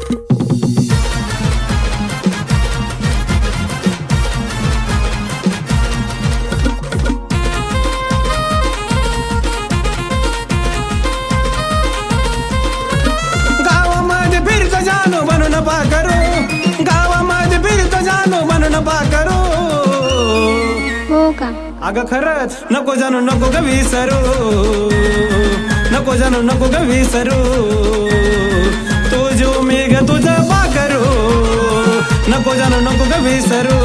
गावामध्ये फिरतो जानू बनून पाखरू, गावामध्ये फिरतो जानू बनून पाखरू. हो का? अगं खरंच नको जानू नको ग विसरू, नको जानू नको ग विसरू. तुझू मी ग तुझं पाखरू, नको जानू नको ग विसरू.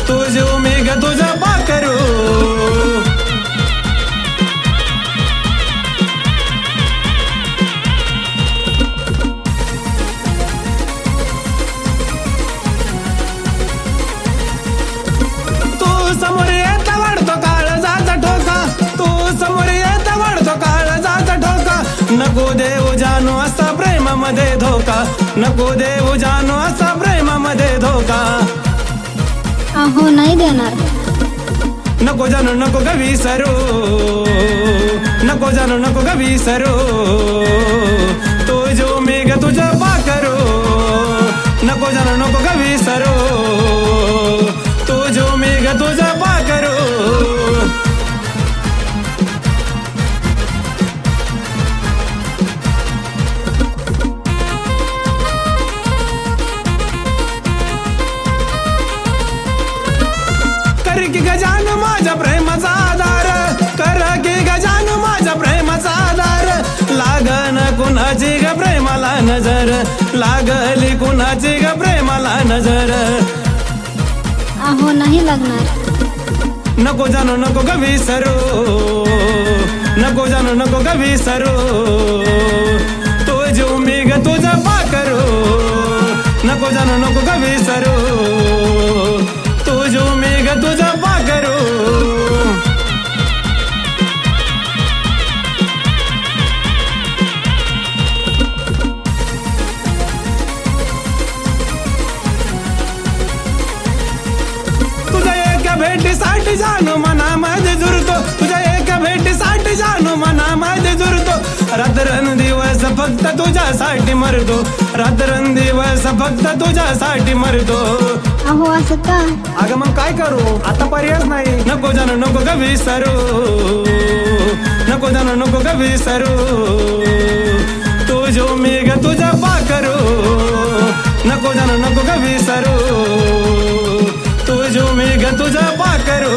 तुझू मी ग तुझं पाखरू. तू समोर येता वाढतो काळजाचा ठोका, तू समोर येता वाढतो काळजाचा ठोका. नको देऊ जानू असा प्रेमामध्ये धोका, नको देऊ जानू असा प्रेमामध्ये धोका. अहो नाही देणार. नको जानू नको ग विसरू, नको जानू नको ग विसरू. तुझू मी ग तुझं पाखरू, नको जानू नको ग विसरू. तुझू मी ग तुझं पाखरू. कर की गजान माझ्या प्रेमाचा आधार, कर की गजान माझ्या प्रेमाचा आधार. लागन कुणाची ग प्रेमाला नजर, लागली कुणाची ग प्रेमाला नजर. अहो नाही लागणार. नको जानू नको ग विसरू, नको जानू नको ग विसरू. तुझू मी ग तुझं पाखरू, नको जानू नको ग विसरू. तुझू मी ग तुझं पाखरू. तुझ्या एका भेटीसाठी जानू मनामध्ये जुरतो, तुझ्या एका भेटीसाठी जानू मनामध्ये जुरतो. रात्रंदिवस फक्त तुझ्यासाठी मरतो, रात्रंदिवस फक्त तुझ्यासाठी मरतो. अहो असं का? अगं मग काय करू, आता पर्यायच नाही. नको जानू नको ग विसरू, नको जानू नको ग विसरू. तुझू मी ग तुझं पाखरू, नको जानू नको ग विसरू. तुझू मी ग तुझं पाखरू.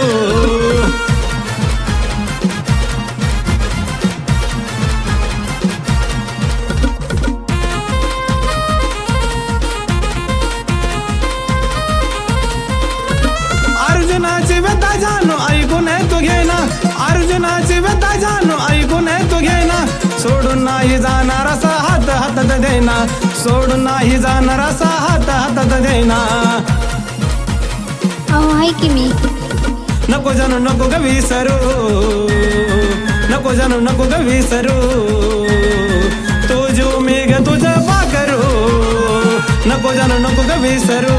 अर्जुनाची व्यथा जानू ऐकून तू घेना, अर्जुनाची व्यथा जानू ऐकून तू घेना. सोडून नाही जाणार असा हात हातात देना, सोडून नाही जाणार असा हात हातात देना. अहो आहे की मी. नको जानू नको ग विसरू, नको जानू नको ग विसरू. तुझू मी ग तुझं पाखरू, नको जानू नको ग विसरू.